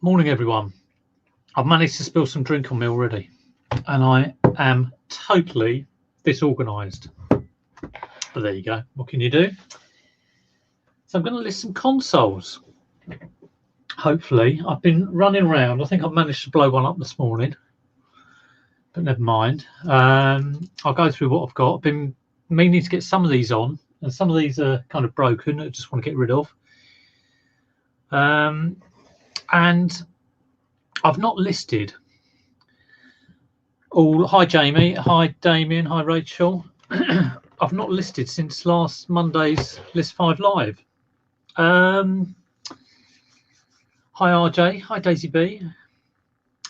Morning, everyone. I've managed to spill some drink on me already, and I am totally disorganised. But there you go. What can you do? So I'm going to list some consoles. Hopefully, I've been running around. I think I've managed to blow one up this morning, but never mind. I'll go through what I've got. I've been meaning to get some of these on, and some of these are kind of broken. I just want to get rid of. And I've not listed all. Hi Jamie, hi Damien, hi Rachel. I've not listed since last Monday's List 5 Live. Hi RJ, hi Daisy B.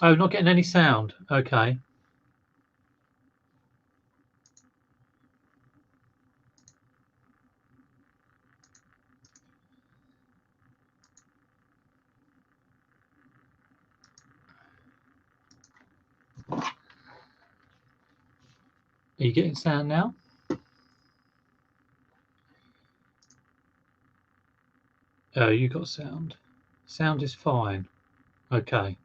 Oh, not getting any sound. Okay. Are you getting sound now? Oh, you got sound. Sound is fine. Okay.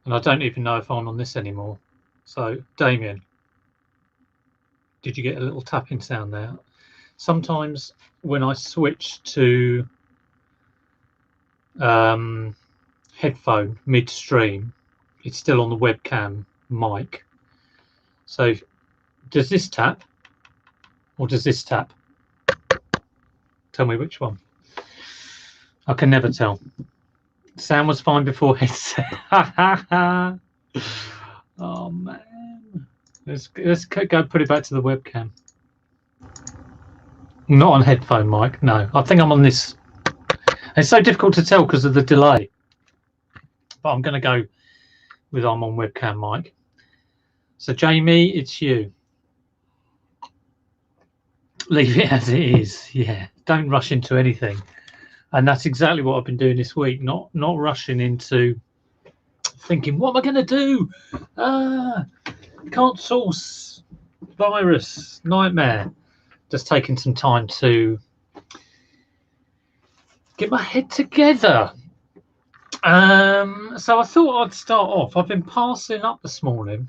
And I don't even know if I'm on this anymore. So, Damien, did you get a little tapping sound there? Sometimes when I switch to headphone midstream, it's still on the webcam mic. So, does this tap or does this tap? Tell me which one. I can never tell. Sound was fine before headset. Oh man. Let's go put it back to the webcam. Not on headphone mic, no. I think I'm on this. It's so difficult to tell because of the delay. But I'm going to go with I'm on webcam mic. So Jamie, it's you. Leave it as it is. Yeah, don't rush into anything. And that's exactly what I've been doing this week. Not rushing into thinking, what am I going to do? Can't source, virus, nightmare. Just taking some time to get my head together. So I thought I'd start off. I've been parceling up this morning.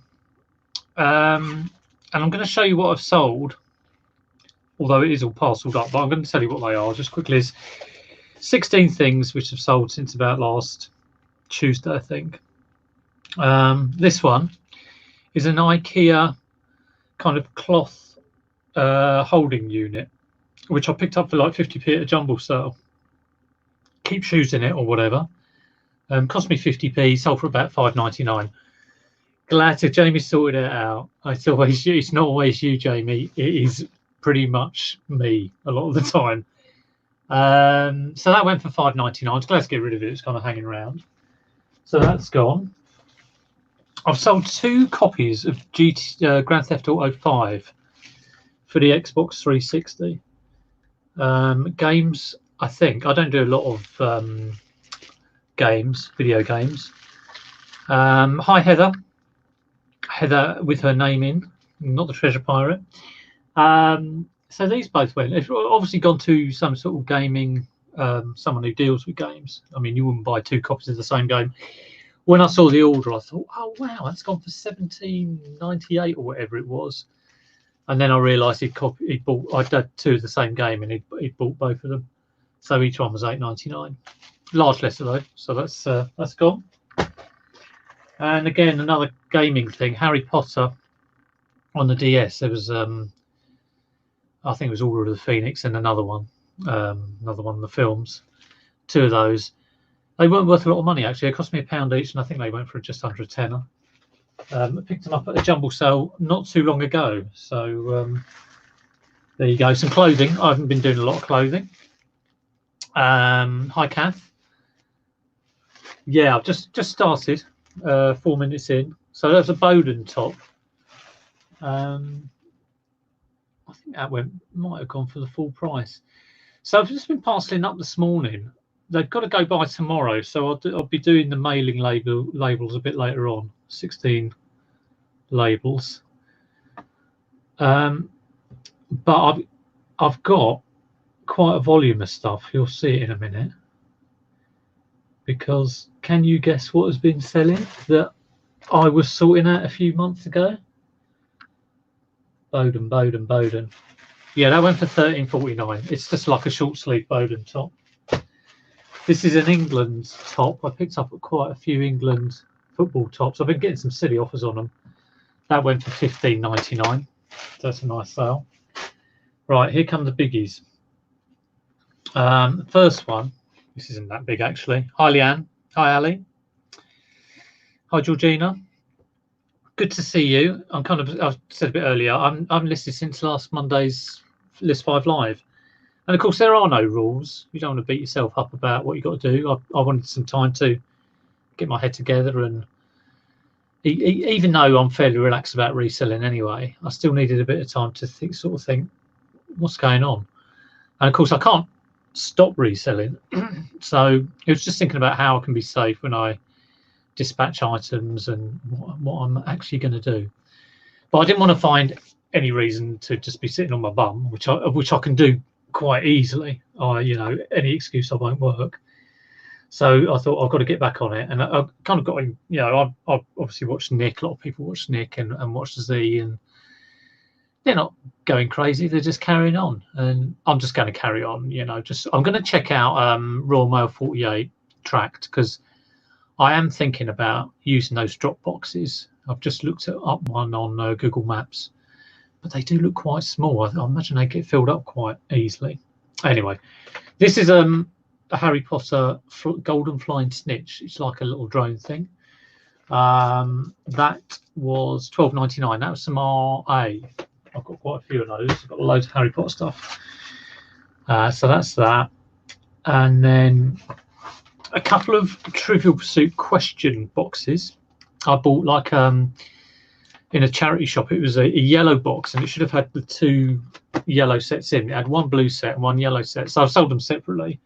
And I'm going to show you what I've sold, although it is all parceled up, but I'm going to tell you what they are just quickly. Is 16 things which have sold since about last Tuesday, I think. This one is an IKEA kind of cloth holding unit, which I picked up for like 50p at a jumble sale. Keep shoes in it or whatever. Cost me 50p, sold for about £5.99. Glad to Jamie sorted it out. It's not always you, Jamie. It is pretty much me a lot of the time. So that went for £5.99. I was glad to get rid of it. It's kind of hanging around. So that's gone. I've sold 2 copies of Grand Theft Auto 5 for the Xbox 360. Games, I think. I don't do a lot of video games. Hi, Heather. Heather with her name in, not the Treasure Pirate. So these both went. It's obviously gone to some sort of gaming, someone who deals with games. I mean, you wouldn't buy 2 copies of the same game. When I saw the order, I thought, oh wow, that's gone for $17.98 or whatever it was. And then I realised I'd had 2 of the same game, and he'd bought both of them. So each one was $8.99. Large letter though, so that's gone. And again, another gaming thing, Harry Potter on the DS. There was, I think it was Order of the Phoenix and another one of the films. 2 of those. They weren't worth a lot of money, actually. It cost me £1 each, and I think they went for just under a tenner. I picked them up at a jumble sale not too long ago. So there you go. Some clothing. I haven't been doing a lot of clothing. Hi, Kath. Yeah, I've just started. 4 minutes in. So that's a Bowden top. I think that might have gone for the full price. So I've just been parceling up this morning. They've got to go by tomorrow, so I'll be doing the mailing labels a bit later on. 16 labels. But I've got quite a volume of stuff. You'll see it in a minute. because can you guess what has been selling that I was sorting out a few months ago? Bowden. Yeah, that went for £13.49. It's just like a short sleeve Bowden top. This is an England top. I picked up quite a few England football tops. I've been getting some silly offers on them. That went for £15.99. That's a nice sale. Right, here come the biggies. First one. This isn't that big actually. Hi Leanne. Hi Ali. Hi Georgina. Good to see you. I've said a bit earlier, I'm listed since last Monday's List 5 Live. And of course there are no rules. You don't want to beat yourself up about what you got to do. I wanted some time to get my head together, and even though I'm fairly relaxed about reselling anyway, I still needed a bit of time to think what's going on. And of course I can't stop reselling. So it was just thinking about how I can be safe when I dispatch items and what I'm actually going to do. But I didn't want to find any reason to just be sitting on my bum, which I can do quite easily. Any excuse I won't work. So I thought I've got to get back on it, and I kind of got in. I've obviously watched Nick. A lot of people watch Nick and watch Z, and they're not going crazy. They're just carrying on, and I'm just going to carry on. I'm going to check out Royal Mail 48 tracked, because I am thinking about using those drop boxes. I've just looked up one on Google Maps, but they do look quite small. I imagine they get filled up quite easily. Anyway, this is a Harry Potter Golden Flying Snitch. It's like a little drone thing. That was £12.99. That was some RA. I've got quite a few of those. I've got loads of Harry Potter stuff. So that's that. And then a couple of Trivial Pursuit question boxes. I bought like in a charity shop. It was a yellow box, and it should have had the 2 yellow sets in. It had 1 blue set and 1 yellow set. So I've sold them separately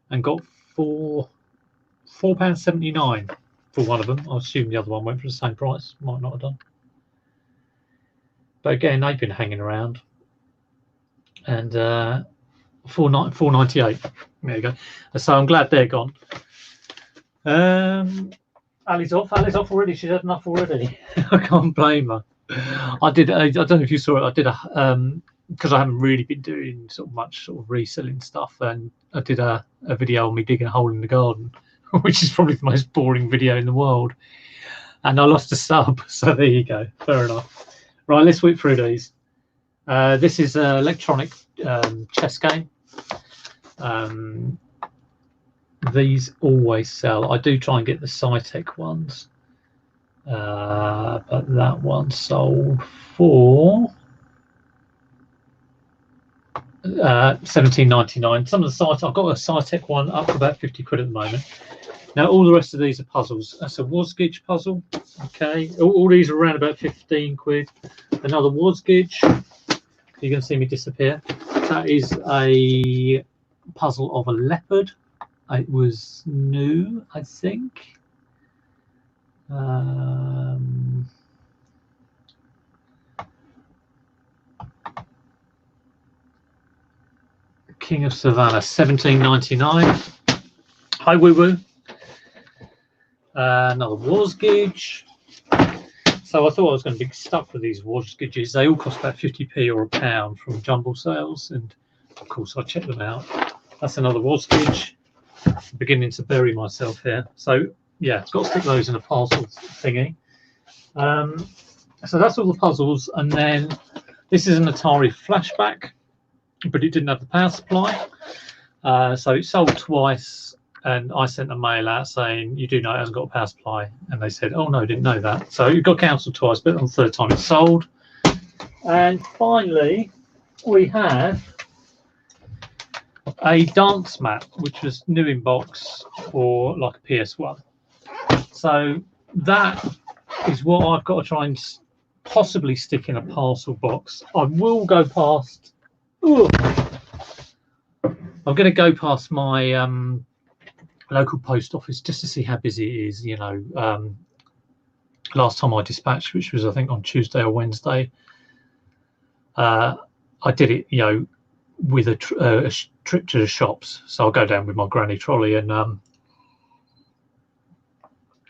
and got £4.79 for one of them. I assume the other one went for the same price. Might not have done. But again, they've been hanging around. And £4.98. There you go. So I'm glad they're gone. Ali's off already. She's had enough already. I can't blame her. I don't know if you saw it. I did because I haven't really been doing much reselling stuff, and I did a video on me digging a hole in the garden, which is probably the most boring video in the world, and I lost a sub. So there you go. Fair enough. Right, let's whip through these. This is an electronic chess game. These always sell. I do try and get the Cytec ones, but that one sold for £17.99. Some of the Cytec, I've got a Cytec one up for about 50 quid at the moment. Now all the rest of these are puzzles. That's a Wozgidge puzzle. Okay, all these are around about 15 quid. Another Wozgidge. You can see me disappear. That is a puzzle of a leopard. It was new, I think. King of Savannah, £17.99. Hi, Woo Woo. Another Wozgidge. So I thought I was going to be stuck with these Wozgidges. They all cost about 50p or £1 from jumble sales, and of course I checked them out. That's another Wozgidge. I'm beginning to bury myself here. So yeah, got to stick those in a parcel thingy. So that's all the puzzles, and then this is an Atari Flashback, but it didn't have the power supply. So it sold twice, and I sent a mail out saying, you do know it hasn't got a power supply, and they said, oh no, didn't know that. So it got cancelled twice, but on the third time it sold. And finally we have a dance map, which was new in box for like a PS1. So that is what I've got to try and possibly stick in a parcel box. I will go past. I'm going to go past my local post office just to see how busy it is. Last time I dispatched, which was I think on Tuesday or Wednesday, I did it, with a trip to the shops. So I'll go down with my granny trolley and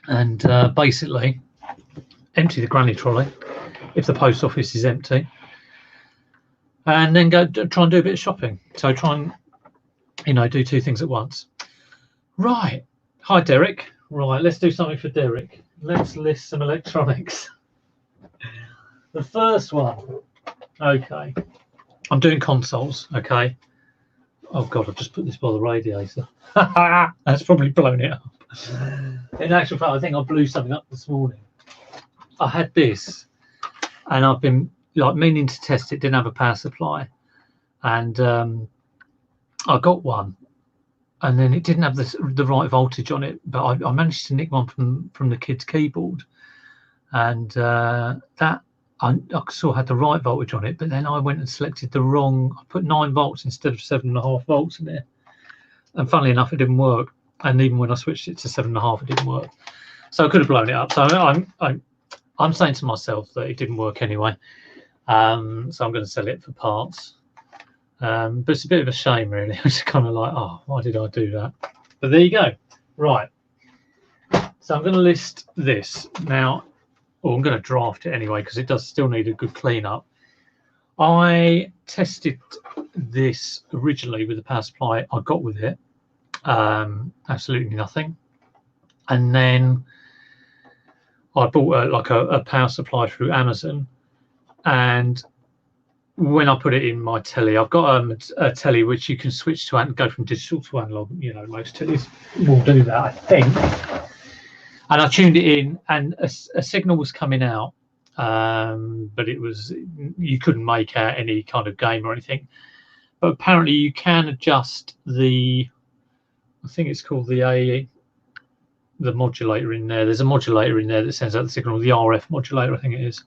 and basically empty the granny trolley if the post office is empty, and then go try and do a bit of shopping. So try and, you know, do two things at once. Right. Hi, Derek. Right, let's do something for Derek. Let's list some electronics. The first one. Okay. I'm doing consoles. Okay. Oh God, I've just put this by the radiator. That's probably blown it up. In actual fact, I think I blew something up this morning. I had this, and I've been like meaning to test it. Didn't have a power supply, and I got one, and then it didn't have the right voltage on it. But I managed to nick one from the kid's keyboard, and that I saw had the right voltage on it. But then I went and selected the wrong. I put 9 volts instead of 7.5 volts in there, and funnily enough, it didn't work. And even when I switched it to 7.5, it didn't work. So I could have blown it up. So I'm saying to myself that it didn't work anyway. So I'm going to sell it for parts. But it's a bit of a shame, really. It's kind of like, oh, why did I do that? But there you go. Right. So I'm going to list this now. Or I'm going to draft it anyway, because it does still need a good cleanup. I tested this originally with the power supply I got with it. Absolutely nothing. And then I bought a power supply through Amazon, and when I put it in my telly, I've got a telly which you can switch to and go from digital to analog. You know, most tellies will do that, I think. And I tuned it in, and a signal was coming out, but you couldn't make out any kind of game or anything. But apparently, you can adjust I think it's called the modulator in there. There's a modulator in there that sends out the signal, the RF modulator, I think it is.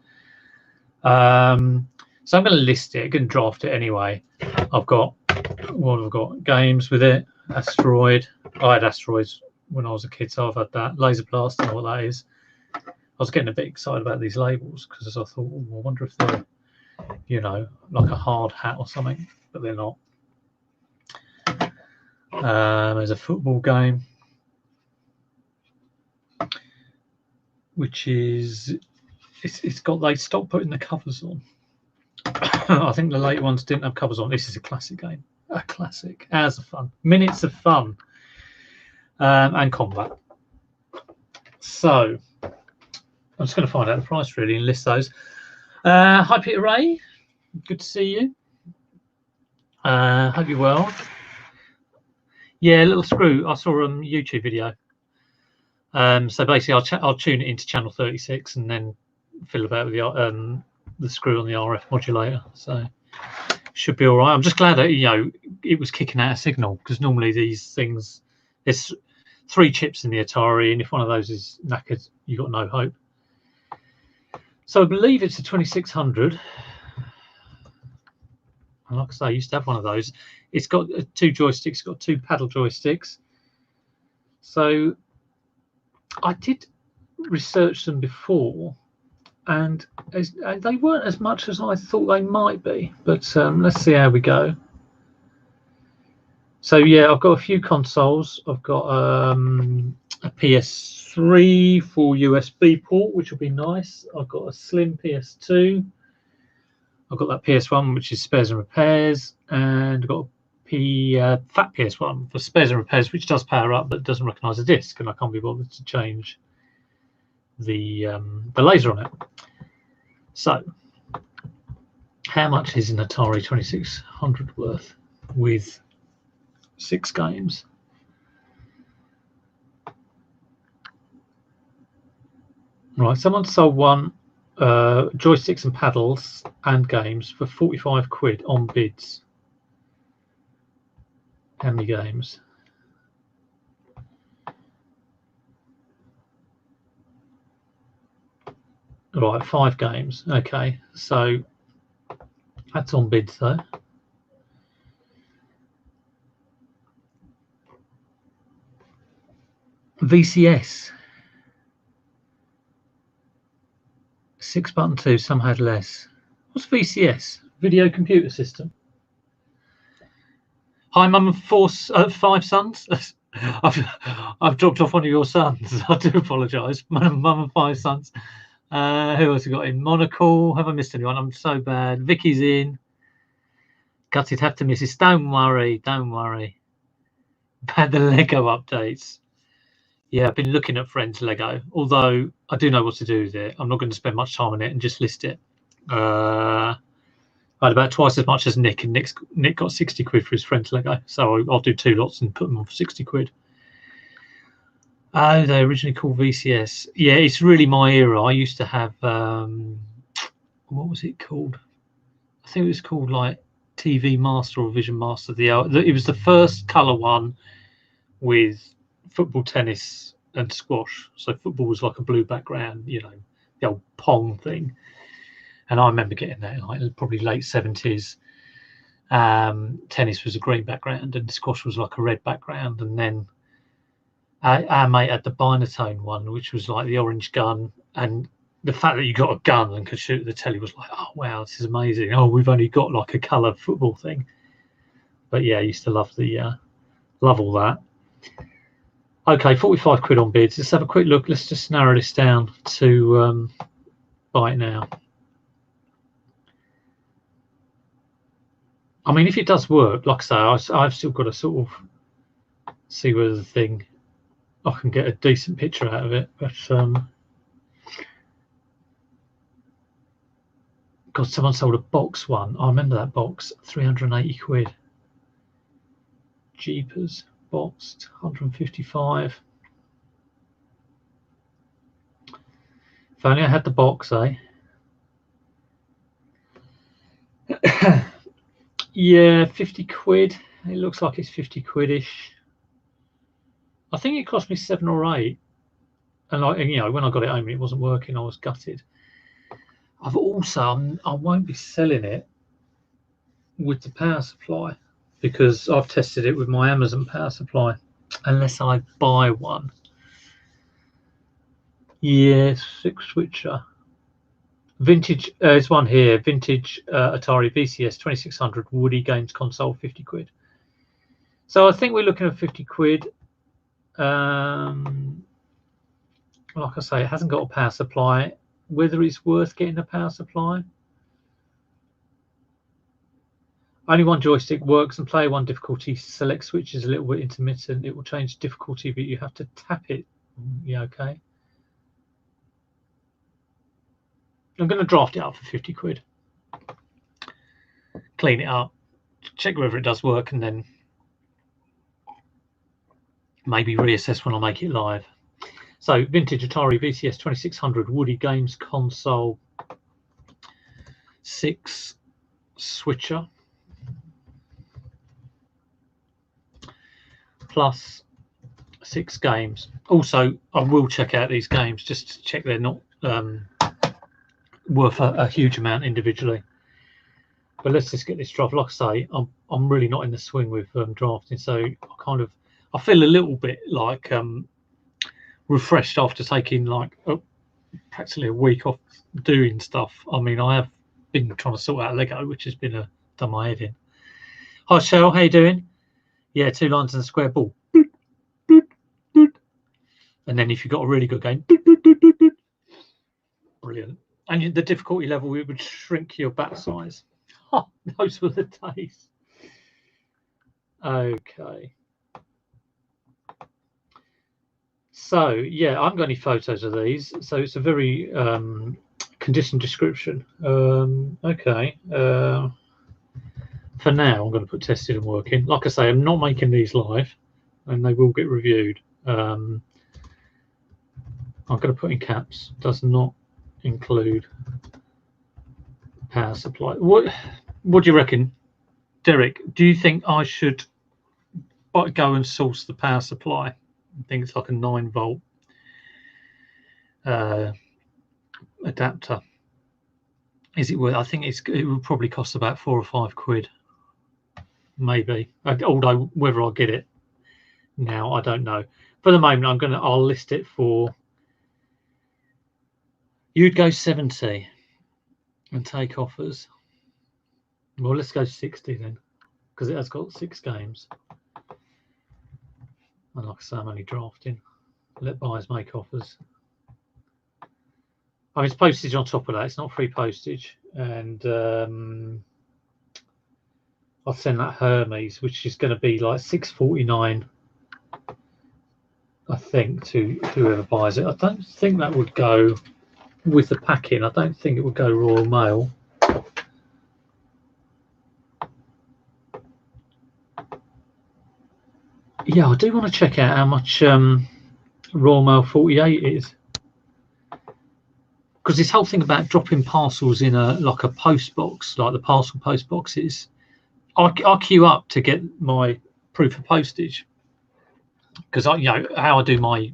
So I'm going to list it, I'm going to draft it anyway. I've got games with it. Asteroid. I had Asteroids when I was a kid, so I've had that. Laser Blast, I know what that is. I was getting a bit excited about these labels because I thought, oh, I wonder if they're, you know, like a hard hat or something, but they're not. There's a football game, which is they stopped putting the covers on. I think the later ones didn't have covers on. This is a classic game, a classic. Hours of fun, minutes of fun, and combat. So I'm just going to find out the price really and list those. Hi Peter Ray, good to see you. Hope you're well. Yeah, Little Screw. I saw a YouTube video. So basically, I'll tune it into channel 36 and then fiddle about with the screw on the RF modulator. So should be all right. I'm just glad that, you know, it was kicking out a signal, because normally these things, there's 3 chips in the Atari, and if one of those is knackered, you've got no hope. So I believe it's a 2600. And like I say, I used to have one of those. It's got 2 joysticks, it's got 2 paddle joysticks. So I did research them before, and they weren't as much as I thought they might be. But let's see how we go. So yeah, I've got a few consoles. I've got a PS3 for USB port, which will be nice. I've got a slim PS2. I've got that PS1, which is spares and repairs, and I've got a fat PS1 for spares and repairs, which does power up but doesn't recognise a disc, and I can't be bothered to change the laser on it. So, how much is an Atari 2600 worth with 6 games? Right, someone sold one. Joysticks and paddles and games for 45 quid on bids. How many games? Right, 5 games. Okay, so that's on bids though. VCS. 6-button 2, some had less. What's VCS? Video computer system. Hi, Mum, 5 sons. I've dropped off one of your sons. I do apologise. Mum and 5 sons. Who else have got in? Monocle. Have I missed anyone? I'm so bad. Vicky's in. Gutted, have to miss this. Don't worry. Don't worry. About the Lego updates. Yeah, I've been looking at Friends Lego. Although I do know what to do with it. I'm not going to spend much time on it and just list it. I had about twice as much as Nick, and Nick got 60 quid for his Friends Lego. So I'll do 2 lots and put them on for 60 quid. Oh, they originally called VCS. Yeah, it's really my era. I used to have what was it called? I think it was called like TV Master or Vision Master. It was the first colour one with football, tennis, and squash. So football was like a blue background, you know, the old Pong thing. And I remember getting that like probably late 70s. Tennis was a green background, and squash was like a red background, and then our mate had the Binatone one, which was like the orange gun, and the fact that you got a gun and could shoot at the telly was like, oh wow, this is amazing. Oh, we've only got like a colour football thing. But yeah, I used to love love all that. Okay, 45 quid on bids. Let's have a quick look. Let's just narrow this down to buy it now. I mean, if it does work, like I say, I've still got to sort of see whether the thing I can get a decent picture out of it. But God, someone sold a box one. I remember that box, 380 quid. Jeepers, boxed, 155. If only I had the box, eh? Yeah, 50 quid. It looks like it's 50 quid-ish. I think it cost me 7 or 8. And like, you know, when I got it home, it wasn't working. I was gutted. I've also, I won't be selling it with the power supply because I've tested it with my Amazon power supply, unless I buy one. Yeah, 6 switcher. Vintage, there's one here, vintage Atari VCS 2600 Woody Games console, 50 quid. So I think we're looking at 50 quid. Like I say, it hasn't got a power supply. Whether it's worth getting a power supply. Only one joystick works and play one difficulty. Select switch is a little bit intermittent. It will change difficulty, but you have to tap it. Yeah, okay. I'm going to draft it up for 50 quid. Clean it up, check whether it does work, and then maybe reassess when I make it live. So, vintage Atari VCS 2600 Woody Games console, 6 switcher, plus 6 games. Also, I will check out these games just to check they're not worth a huge amount individually. But let's just get this draft. Like I say, I'm really not in the swing with drafting, so I feel a little bit like refreshed after taking like practically a week off doing stuff. I mean, I have been trying to sort out Lego, which has been done my head in. Hi, Cheryl, how you doing? Yeah, 2 lines and a square ball. And then if you've got a really good game, brilliant. And the difficulty level, it would shrink your bat size. Oh, those were the days. Okay. So, yeah, I haven't got any photos of these. So it's a very conditioned description. Okay. For now, I'm going to put tested and working. Like I say, I'm not making these live, and they will get reviewed. I'm going to put in caps. Does not include power supply. What do you reckon, Derek? Do you think I should go and source the power supply? I think it's like a 9-volt adapter. Is it worth? I think it would probably cost about 4 or 5 quid, maybe. Although whether I'll get it now, I don't know. For the moment, I'll list it for. You'd go 70 and take offers. Well, let's go 60 then, because it has got 6 games. And like I say, I'm only drafting. Let buyers make offers. I mean, it's postage on top of that. It's not free postage. And I'll send that Hermes, which is going to be like $6.49, I think, to whoever buys it. I don't think that would go with the packing. I don't think it would go Royal Mail. Yeah, I do want to check out how much Royal Mail 48 is, because this whole thing about dropping parcels in a post box, like the parcel post boxes, I queue up to get my proof of postage, because how I do my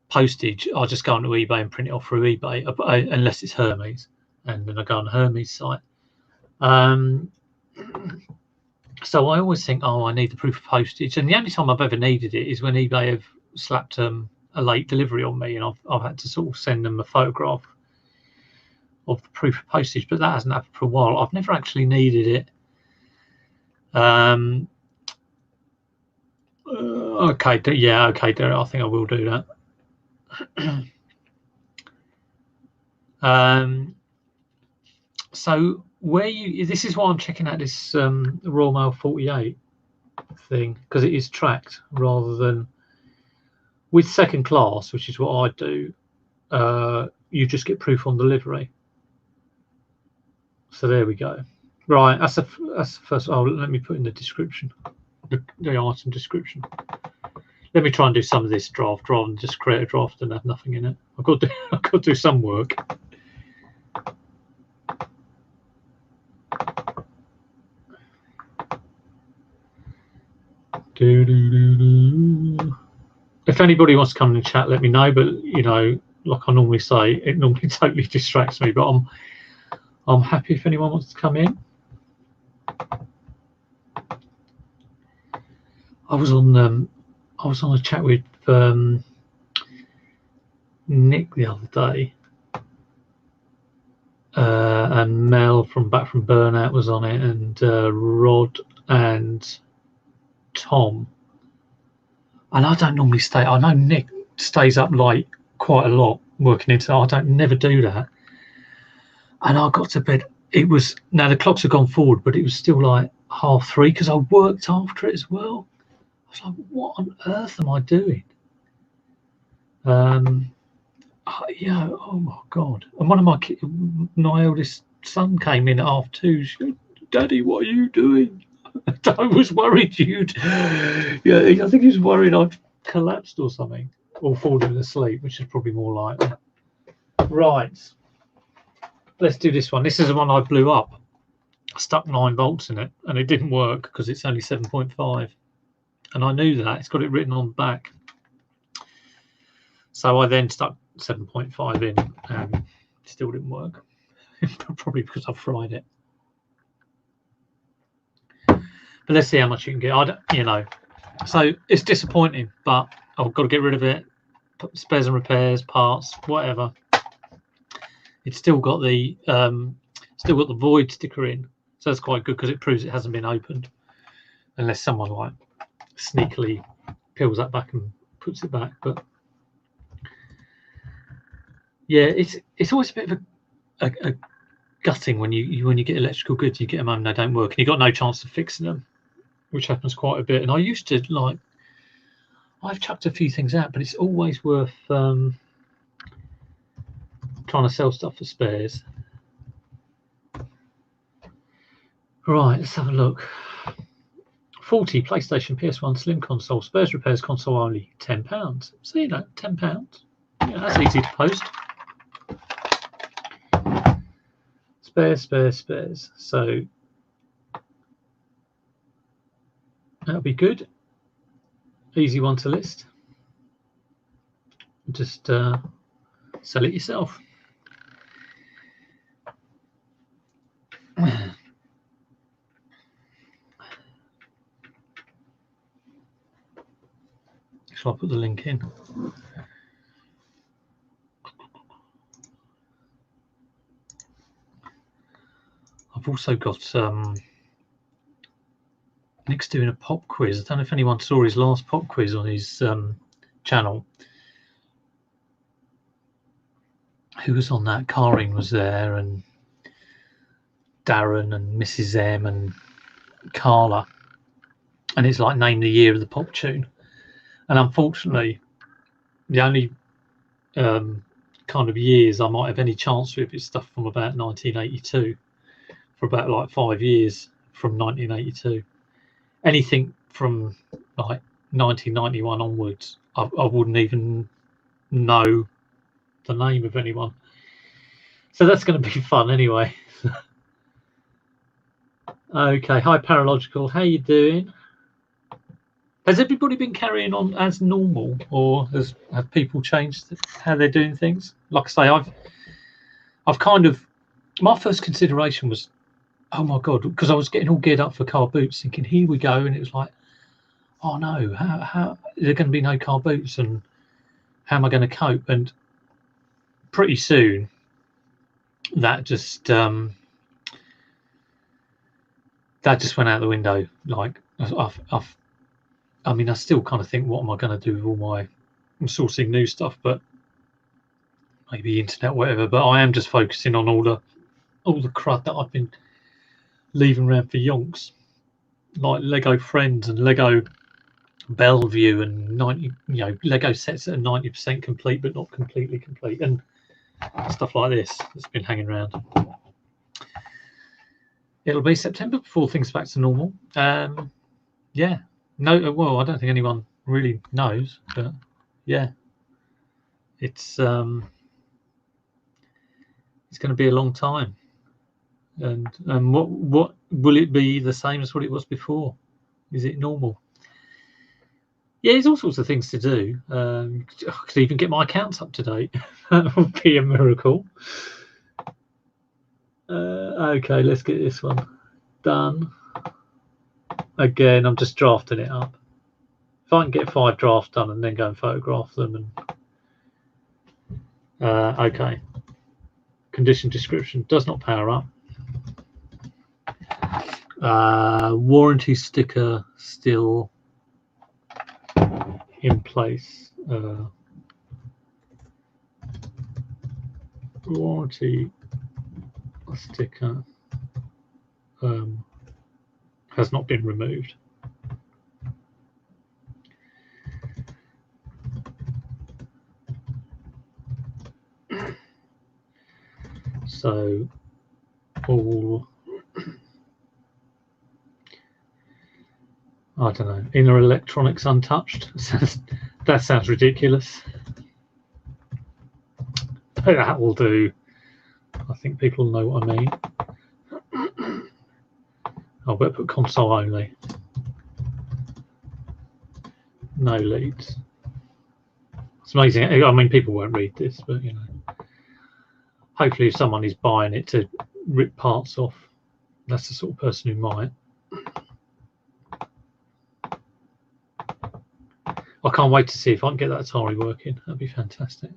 postage, I just go onto eBay and print it off through eBay, unless it's Hermes, and then I go on the Hermes site. So I always think, oh, I need the proof of postage, and the only time I've ever needed it is when eBay have slapped a late delivery on me, and I've had to sort of send them a photograph of the proof of postage, but that hasn't happened for a while. I've never actually needed it. Okay, yeah, okay, Derek, I think I will do that. So this is why I'm checking out this Royal Mail 48 thing, because it is tracked rather than with second class, which is what I do. You just get proof on delivery. So there we go. Right, that's the first. Oh, let me put in the description, the item description. Let me try and do some of this draft rather than just create a draft and have nothing in it. I've got to do some work. If anybody wants to come in and chat, let me know. But like I normally say, it normally totally distracts me. But I'm happy if anyone wants to come in. I was on a chat with Nick the other day, and Mel from Back from Burnout was on it, and Rod and Tom. And I don't normally stay. I know Nick stays up late quite a lot working into. I don't never do that. And I got to bed. It was, now the clocks have gone forward, but it was still like 3:30 because I worked after it as well. I was like, what on earth am I doing? Yeah, oh my God. And one of my eldest son came in at 2:30. She goes, Daddy, what are you doing? I was worried yeah, I think he was worried I'd collapsed or something, or fallen asleep, which is probably more likely. Right, let's do this one. This is the one I blew up. I stuck 9 volts in it, and it didn't work because it's only 7.5, and I knew that. It's got it written on the back. So I then stuck 7.5 in, and it still didn't work. Probably because I fried it. But let's see how much you can get. So it's disappointing, but I've got to get rid of it. Spares and repairs, parts, whatever. It's still got the void sticker in, so that's quite good because it proves it hasn't been opened, unless someone like sneakily peels that back and puts it back. But yeah, it's always a bit of a gutting when you get electrical goods, you get them home and they don't work, and you've got no chance of fixing them, which happens quite a bit. And I used to I've chucked a few things out, but it's always worth trying to sell stuff for spares. Right, let's have a look. 40 PlayStation PS1 Slim console, spares repairs console only, £10. So £10. Yeah, that's easy to post. Spares. So that'll be good. Easy one to list. Just sell it yourself. Shall I put the link in? I've also got Nick's doing a pop quiz. I don't know if anyone saw his last pop quiz on his channel. Who was on that? Karin was there, and Darren and Mrs. M and Carla. And it's like name the year of the pop tune. And unfortunately, the only kind of years I might have any chance with is stuff from about 1982, for about like 5 years from 1982. Anything from like 1991 onwards, I wouldn't even know the name of anyone. So that's going to be fun anyway. Okay, hi Paralogical, how you doing? Has everybody been carrying on as normal, or have people changed how they're doing things? Like I say, I've kind of, my first consideration was, oh my god, because I was getting all geared up for car boots, thinking here we go, and it was like, oh no, how there going to be no car boots, and how am I going to cope? And pretty soon, that just went out the window. Like I mean, I still kind of think, what am I going to do with all my sourcing new stuff? But maybe internet, whatever. But I am just focusing on all the crud that I've been leaving around for yonks, like Lego Friends and Lego Bellevue and Lego sets that are 90% complete but not completely complete, and stuff like this that's been hanging around. It'll be September before things are back to normal. Yeah. No, well, I don't think anyone really knows, but yeah, it's going to be a long time. And what will it be the same as what it was before? Is it normal? Yeah, there's all sorts of things to do. I could even get my accounts up to date. That would be a miracle. Okay, let's get this one done. Again, I'm just drafting it up. If I can get 5 drafts done and then go and photograph them, and okay. Condition description does not power up. Warranty sticker still in place. Warranty sticker has not been removed. So all, I don't know, inner electronics untouched. That sounds ridiculous. That will do. I think people know what I mean. I'll better put console only. No leads. It's amazing. I mean, people won't read this, but you know, hopefully if someone is buying it to rip parts off, that's the sort of person who might. I can't wait to see if I can get that Atari working. That'd be fantastic.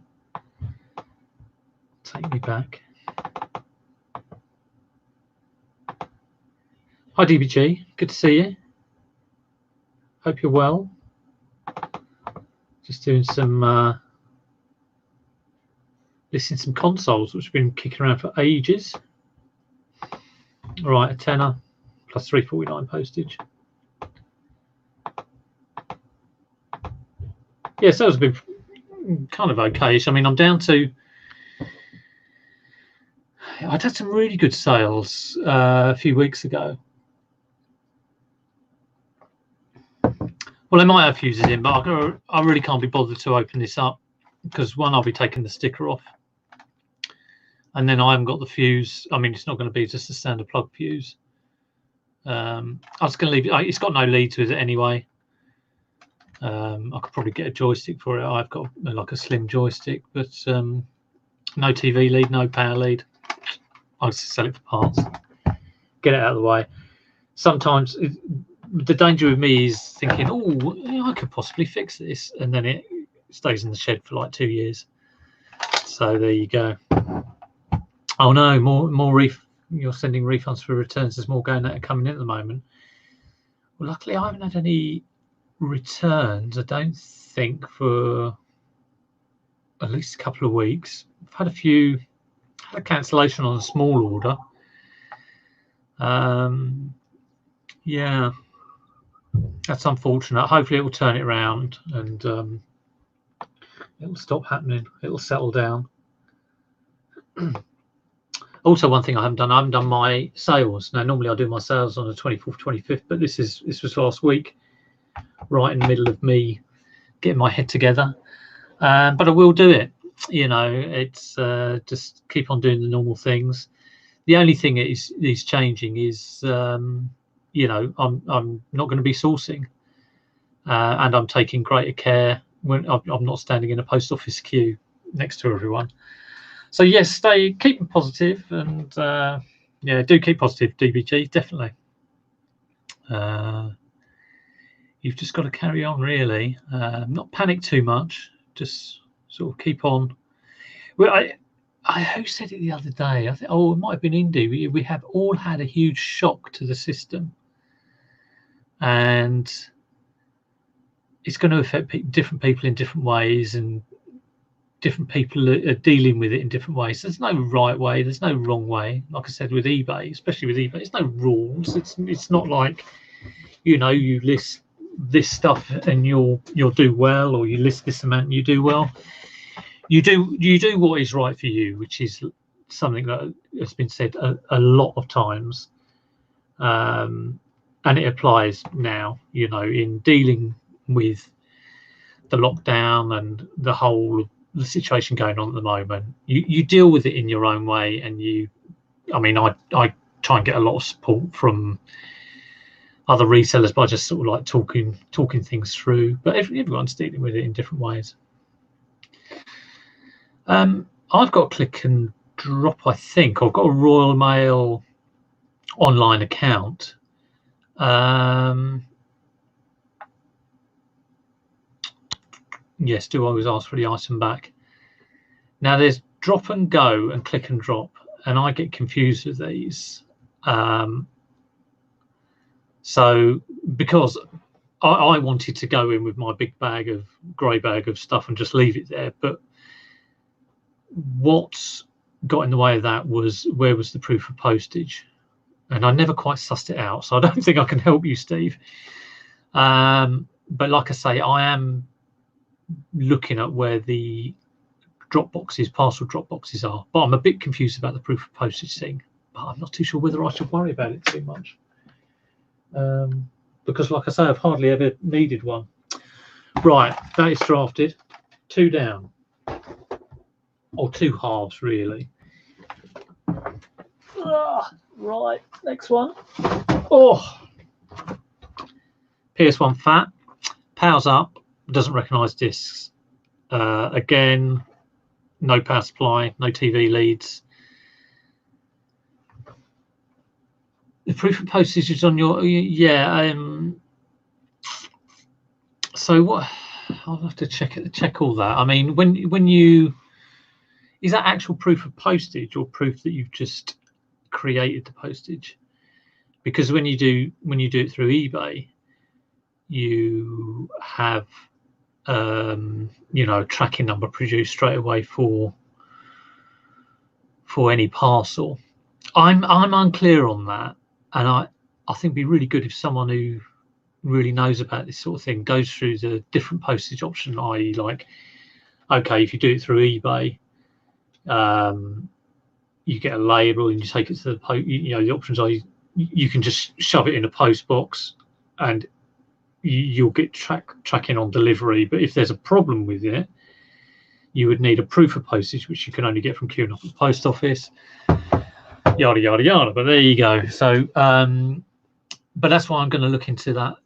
Take me back. Hi DBG, good to see you. Hope you're well. Just doing some listing some consoles which have been kicking around for ages. All right, a tenner plus $3.49 postage. Yeah, sales have been kind of okay-ish. I mean, I'm down to, I'd had some really good sales a few weeks ago. Well, I might have fuses in, but I really can't be bothered to open this up because, one, I'll be taking the sticker off, and then I haven't got the fuse. I mean, it's not going to be just a standard plug fuse. I was going to leave it. It's got no lead to it anyway. I could probably get a joystick for it. I've got like a slim joystick, but no TV lead, no power lead. I'll just sell it for parts, get it out of the way. Sometimes the danger with me is thinking, oh, I could possibly fix this, and then it stays in the shed for like 2 years. So there you go. Oh no, more you're sending refunds for returns. There's more going that are coming in at the moment. Well, luckily I haven't had any returns, I don't think, for at least a couple of weeks. I've had a cancellation on a small order. Yeah, that's unfortunate. Hopefully it will turn it around and it will stop happening. It will settle down. Also, one thing I haven't done my sales. Now, normally I do my sales on the 24th, 25th, but this was last week, right in the middle of me getting my head together. But I will do it. You know, it's just keep on doing the normal things. The only thing is changing is, you know, I'm not going to be sourcing, and I'm taking greater care when I'm not standing in a post office queue next to everyone. So yes, keep them positive, and yeah, do keep positive, DBG, definitely. You've just got to carry on, really. Not panic too much. Just sort of keep on. Well, who said it the other day? I think, it might have been Indy. We have all had a huge shock to the system, and it's going to affect different people in different ways, and different people are dealing with it in different ways. There's no right way. There's no wrong way. Like I said, with eBay, especially with eBay, there's no rules. It's not like, you know, you list this stuff and you'll do well, or you list this amount and you do well. You do what is right for you, which is something that has been said a lot of times, and it applies now. You know, in dealing with the lockdown and the situation going on at the moment, you deal with it in your own way, and I try and get a lot of support from other resellers by just sort of like talking things through, but everyone's dealing with it in different ways. I've got Click and Drop, I think. I've got a Royal Mail online account. Yes, do always ask for the item back. Now there's Drop and Go and Click and Drop, and I get confused with these. So because I wanted to go in with my big grey bag of stuff and just leave it there, but what got in the way of that was, where was the proof of postage? And I never quite sussed it out, so I don't think I can help you, Steve. But like I say, I am looking at where the parcel drop boxes are, but I'm a bit confused about the proof of postage thing. But I'm not too sure whether I should worry about it too much, because like I say, I've hardly ever needed one. Right, that is drafted. 2 down, or 2 halves, really. Right, next one. PS1 Fat powers up, doesn't recognise discs. Again, no power supply, no TV leads. The proof of postage is on your so what? I'll have to check all that. I mean, when you, is that actual proof of postage or proof that you've just created the postage? Because when you do it through eBay, you have you know, a tracking number produced straight away for any parcel. I'm unclear on that, and I think it'd be really good if someone who really knows about this sort of thing goes through the different postage option, i.e. like, okay, if you do it through eBay, you get a label and you take it to the post. You know, the options are you can just shove it in a post box and you'll get tracking on delivery. But if there's a problem with it, you would need a proof of postage, which you can only get from queuing up at the post office. Yada yada yada. But there you go. So, but that's why I'm going to look into that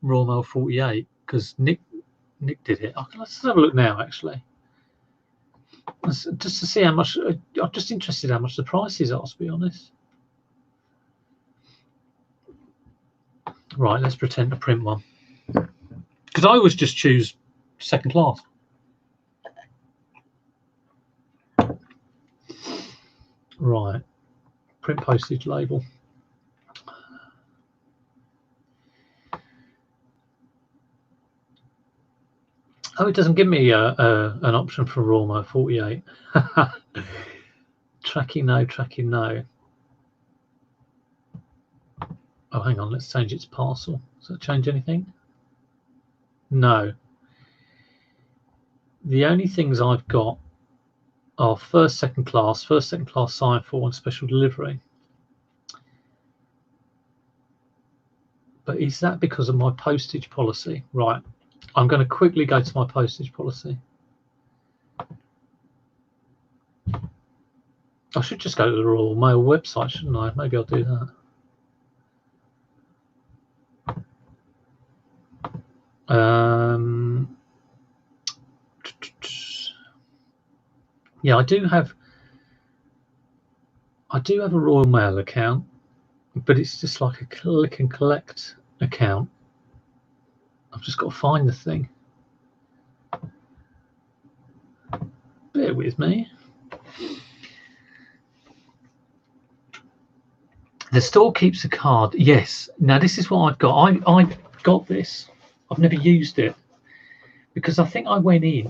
Royal Mail 48, because Nick did it. Let's have a look now, actually, just to see how much. I'm just interested how much the prices are, to be honest. Right, let's pretend to print one, because I always just choose second class. Right, print postage label. Oh, it doesn't give me an option for Rormo 48. Tracking no, tracking no. Oh, hang on, let's change its parcel. Does that change anything? No. The only things I've got are first, second class sign for, and special delivery. But is that because of my postage policy? Right. I'm going to quickly go to my postage policy. I should just go to the Royal Mail website, shouldn't I? Maybe I'll do that. Yeah, I do have a Royal Mail account, but it's just like a click and collect account. I've just got to find the thing. Bear with me. The store keeps a card. Yes. Now this is what I've got. I got this. I've never used it because I think I went in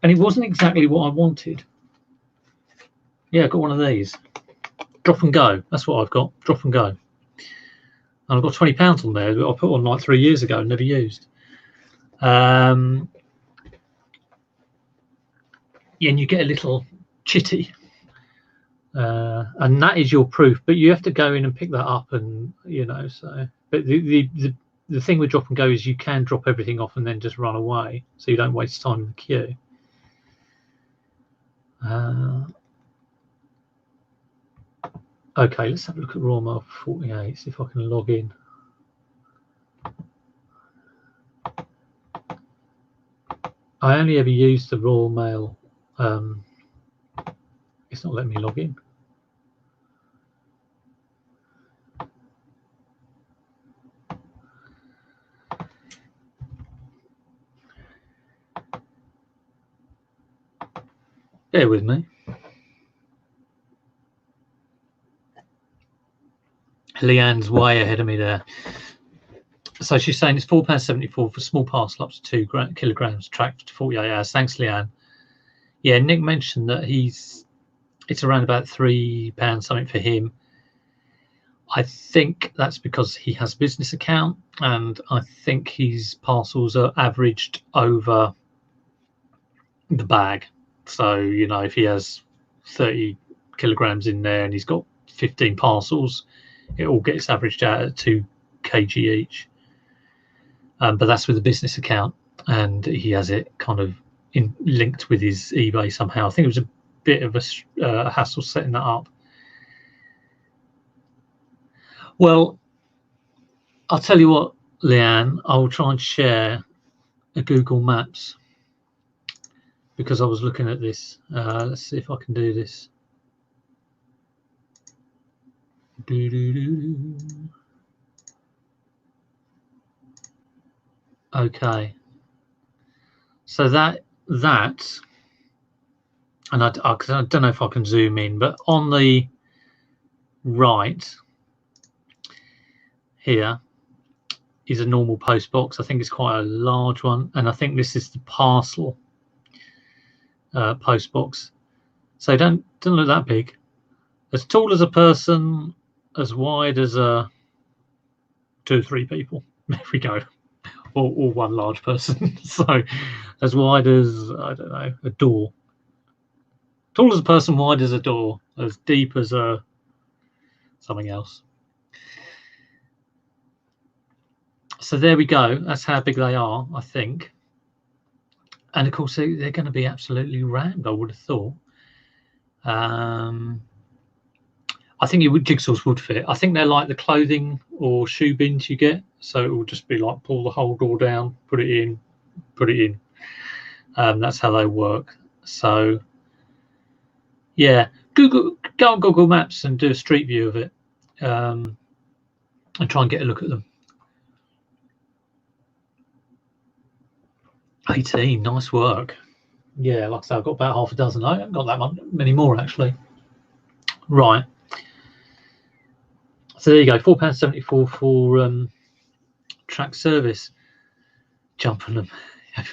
and it wasn't exactly what I wanted. Yeah, I got one of these. Drop and go. That's what I've got. Drop and go. And I've got £20 on there that I put on like 3 years ago and never used. Yeah, and you get a little chitty. And that is your proof, but you have to go in and pick that up, and so. But the thing with drop and go is you can drop everything off and then just run away, so you don't waste time in the queue. Okay, let's have a look at Royal Mail 48. See if I can log in. I only ever used the Royal Mail. It's not letting me log in. Bear with me. Leanne's way ahead of me there. So she's saying it's £4.74 for small parcel up to 2 kilograms, tracked to 48 hours. Thanks, Leanne. Yeah, Nick mentioned that it's around about £3 something for him. I think that's because he has a business account, and I think his parcels are averaged over the bag. So, if he has 30 kilograms in there and he's got 15 parcels, it all gets averaged out at 2 kg each. But that's with a business account, and he has it kind of linked with his eBay somehow. I think it was a bit of a hassle setting that up. Well, I'll tell you what, Leanne, I will try and share a Google Maps, because I was looking at this. Let's see if I can do this. Okay. So that, and I don't know if I can zoom in, but on the right here is a normal post box. I think it's quite a large one, and I think this is the parcel post box. So don't look that big. As tall as a person, as wide as 2 or 3 people. There we go. Or one large person. So as wide as, I don't know, a door. Tall as a person, wide as a door, as deep as something else. So there we go. That's how big they are, I think. And of course, they're going to be absolutely rammed, I would have thought. I think jigsaws would fit. I think they're like the clothing or shoe bins you get. So it will just be like pull the whole door down, put it in, put it in. That's how they work. So yeah, go on Google Maps and do a street view of it, and try and get a look at them. 18, nice work. Yeah, like I said, I've got about half a dozen. I haven't got that many more actually. Right. So there you go, £4.74 for track service. Jump on them.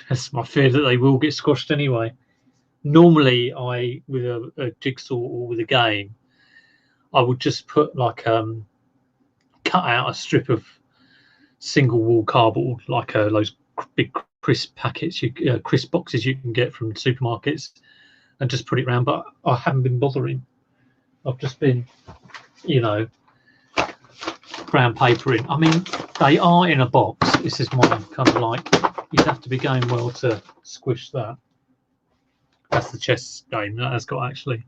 That's my fear, that they will get squashed anyway. Normally, with a jigsaw or with a game, I would just put like cut out a strip of single wall cardboard, like those big crisp packets, crisp boxes you can get from supermarkets, and just put it around. But I haven't been bothering. I've just been, brown paper in. I mean, they are in a box. This is my kind of like, you'd have to be going well to squish that. That's the chess game. That has got actually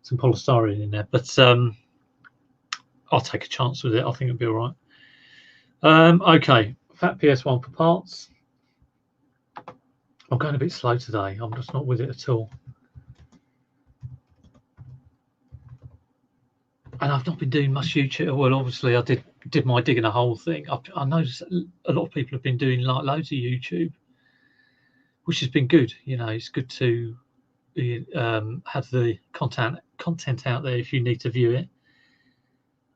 some polystyrene in there, but I'll take a chance with it. I think it'll be all right. Okay, Fat PS1 for parts. I'm going a bit slow today. I'm just not with it at all. And I've not been doing much YouTube. Well, obviously, I did my digging a hole thing. I noticed a lot of people have been doing like loads of YouTube, which has been good. It's good to have the content out there if you need to view it.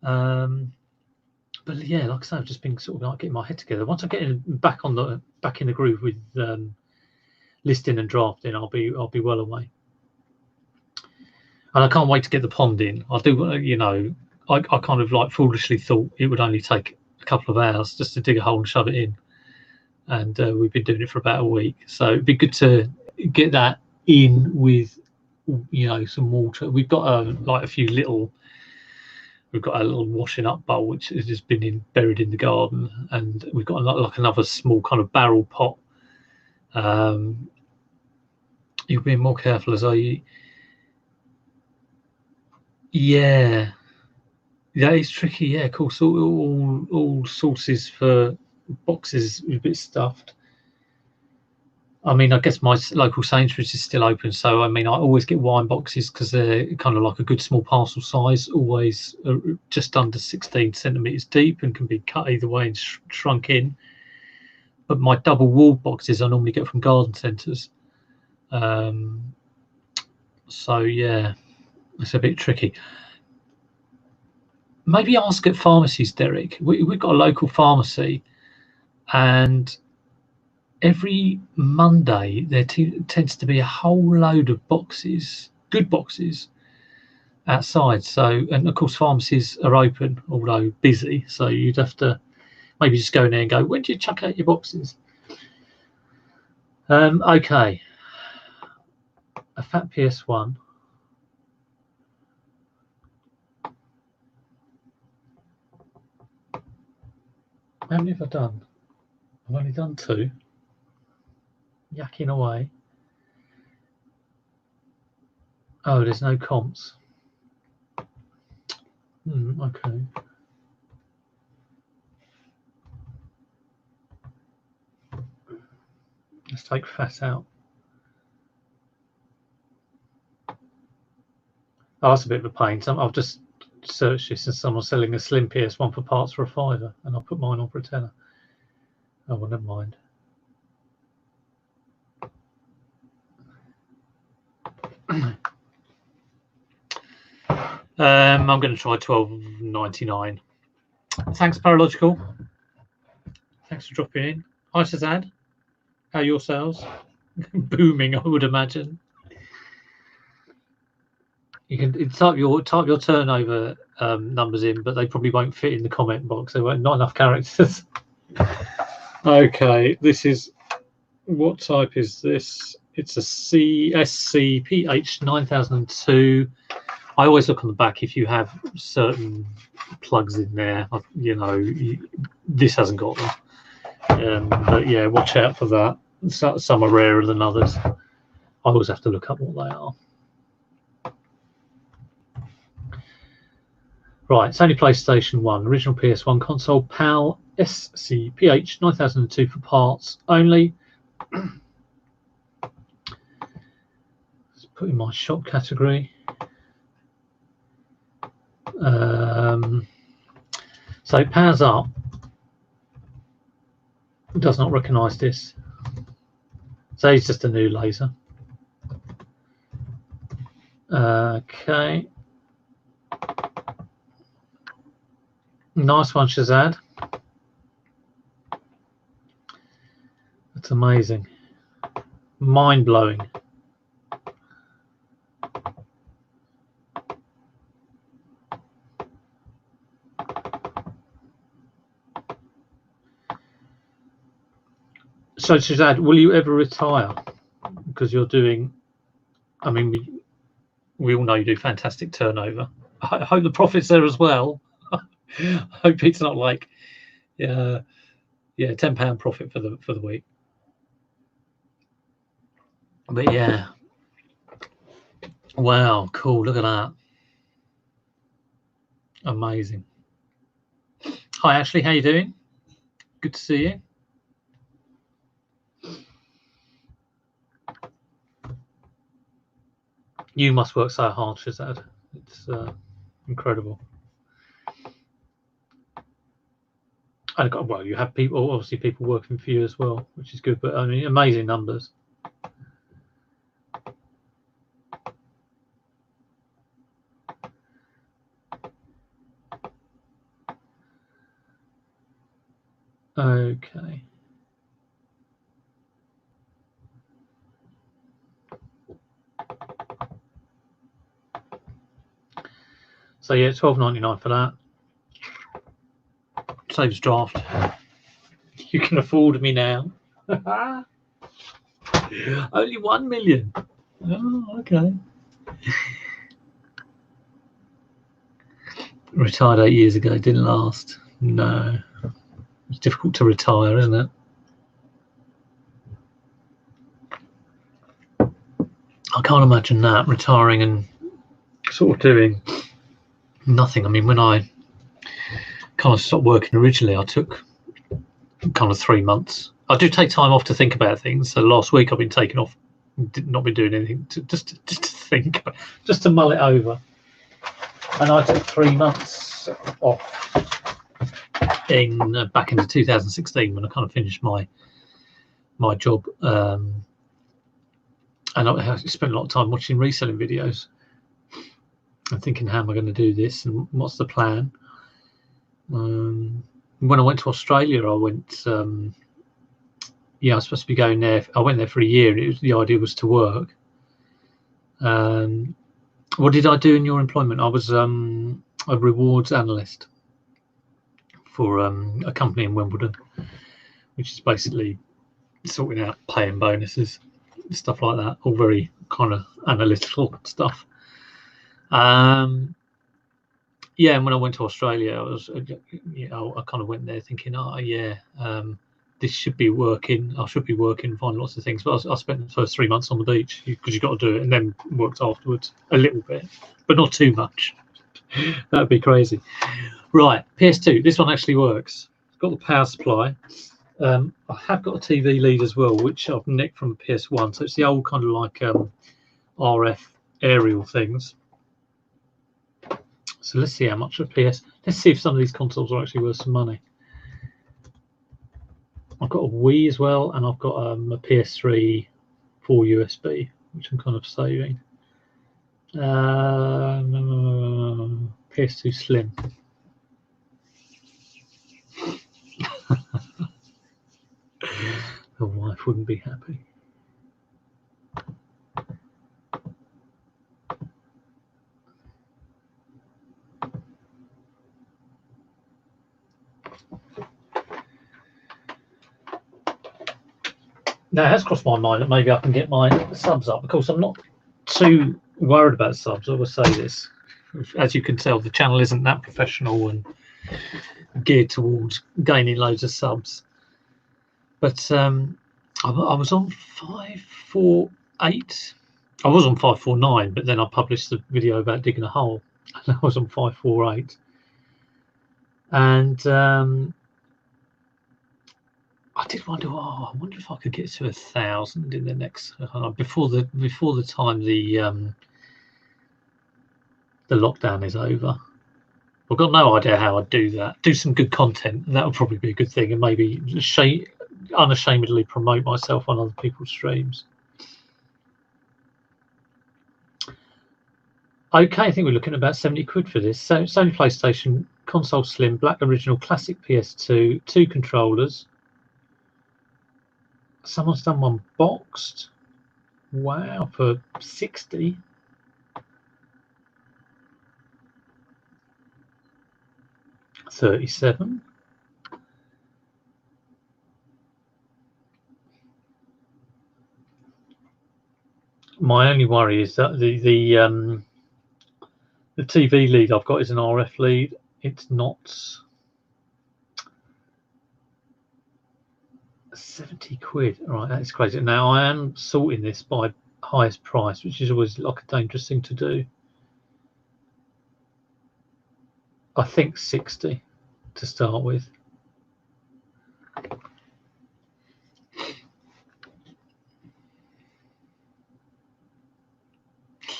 But yeah, like I say, I've just been sort of like getting my head together. Once I get back in the groove with listing and drafting, I'll be well away. And I can't wait to get the pond in. I do, I kind of like foolishly thought it would only take a couple of hours just to dig a hole and shove it in. And we've been doing it for about a week. So it'd be good to get that in with, some water. We've got we've got a little washing up bowl, which has just been buried in the garden. And we've got like another small kind of barrel pot. You'll be more careful as I... Yeah, that is tricky. Yeah, of course, all sources for boxes are a bit stuffed. I mean, I guess my local Sainsbury's is still open, so I mean, I always get wine boxes because they're kind of like a good small parcel size, always just under 16 centimeters deep and can be cut either way and shrunk in. But my double walled boxes I normally get from garden centres. So yeah. It's a bit tricky. Maybe ask at pharmacies, Derek. We've got a local pharmacy, and every Monday there tends to be a whole load of boxes, good boxes, outside. So, and of course, pharmacies are open, although busy. So you'd have to maybe just go in there and go, when do you chuck out your boxes? Okay. A Fat PS1. How many have I done? I've only done 2. Yakking away. Oh, there's no comps. Okay. Let's take fat out. Oh, that's a bit of a pain. I've just searched this and someone's selling a slim PS1 for parts for a £5, and I'll put mine on for a £10. Oh, well, never mind. I'm going to try £12.99. Thanks, Paralogical. Thanks for dropping in. Hi, Sazad. How are your sales? Booming, I would imagine. You can type your turnover numbers in, but they probably won't fit in the comment box. There won't, not enough characters. Okay, this is, what type is this? It's a CSC PH 9002. I always look on the back if you have certain plugs in there. This hasn't got them. But yeah, watch out for that. Some are rarer than others. I always have to look up what they are. Right, Sony PlayStation 1, original PS1 console, PAL SCPH 9002 for parts only. Let's put in my shop category. So it powers up. It does not recognise this. So it's just a new laser. Okay. Nice one, Shazad. It's amazing, mind-blowing. So Shazad, will you ever retire? Because you're doing, I mean, we all know you do fantastic turnover. I hope the profit's there as well. I hope it's not like, yeah, £10 profit for the week. But yeah, wow, cool. Look at that, amazing. Hi Ashley, how you doing? Good to see you. You must work so hard, Shazad. It's incredible. And well, you have people, obviously people working for you as well, which is good. But I mean, amazing numbers. Okay. So yeah, £12.99 for that. Saves draft. You can afford me now. Only 1 million. Oh, okay. Retired 8 years ago. Didn't last. No. It's difficult to retire, isn't it? I can't imagine that, retiring and sort of doing nothing. I mean, when I kind of stopped working originally, I took kind of 3 months. I do take time off to think about things. So last week I've been taking off, not been doing anything, just to think, just to mull it over. And I took 3 months off back into 2016 when I kind of finished my job, and I spent a lot of time watching reselling videos and thinking, how am I going to do this and what's the plan? When I went to Australia, I went, yeah, I was supposed to be going there. I went there for a year. And the idea was to work. What did I do in your employment? I was a rewards analyst for a company in Wimbledon, which is basically sorting out pay and bonuses, stuff like that. All very kind of analytical stuff. Yeah, and when I went to Australia, I was, you know, I kind of went there thinking, oh yeah, this should be working. I should be working, find lots of things. But I spent the first 3 months on the beach because you've got to do it, and then worked afterwards a little bit, but not too much. That'd be crazy. Right, PS2. This one actually works. It's got the power supply. I have got a TV lead as well, which I've nicked from PS1. So it's the old kind of like RF aerial things. So let's see how much of PS. Let's see if some of these consoles are actually worth some money. I've got a Wii as well, and I've got a PS3 for USB, which I'm kind of saving. PS2 Slim. The wife wouldn't be happy. Now, it has crossed my mind that maybe I can get my subs up. Of course, I'm not too worried about subs. I will say this. As you can tell, the channel isn't that professional and geared towards gaining loads of subs. But I was on 548. I was on 549, but then I published the video about digging a hole, and I was on 548. And I did wonder, I wonder if I could get to 1,000 in the next before the time the lockdown is over. I've got no idea how I'd do that. Do some good content, and that would probably be a good thing, and maybe unashamedly promote myself on other people's streams. Okay, I think we're looking at about 70 quid for this. So Sony PlayStation, console Slim, black original, classic PS2, 2 controllers. Someone's done one boxed. Wow, for 60. $37. My only worry is that the TV lead I've got is an RF lead. It's not 70 quid. Right, that is crazy. Now I am sorting this by highest price, which is always like a dangerous thing to do. I think 60 to start with.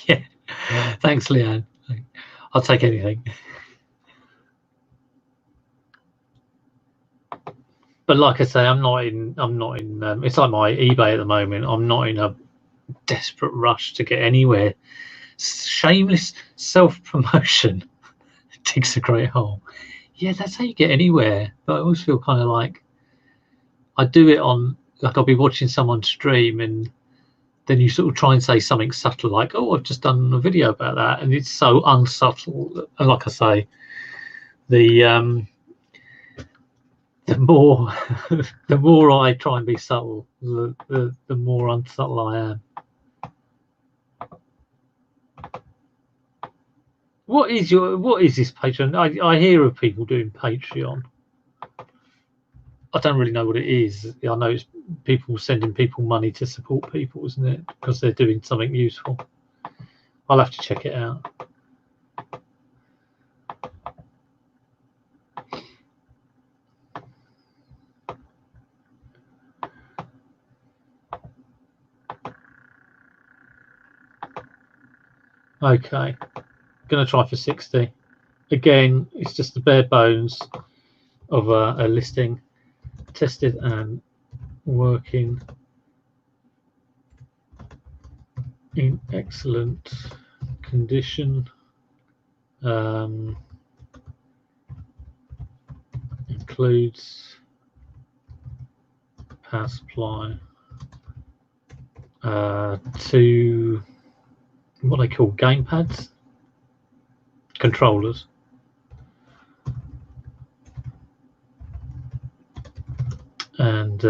Yeah, thanks, Leanne. I'll take anything. But like I say, I'm not in. It's like my eBay at the moment. I'm not in a desperate rush to get anywhere. Shameless self-promotion digs a great hole. Yeah, that's how you get anywhere. But I always feel kind of like I do it on, like I'll be watching someone stream and then you sort of try and say something subtle like, oh, I've just done a video about that, and it's so unsubtle. And like I say, the more the more I try and be subtle, the more unsubtle I am. What is this Patreon? I hear of people doing Patreon. I don't really know what it is. I know it's people sending people money to support people, isn't it? Because they're doing something useful. I'll have to check it out. Okay, gonna try for 60. Again, it's just the bare bones of a listing, tested and working in excellent condition. Includes power supply, 2 what they call gamepads, controllers, and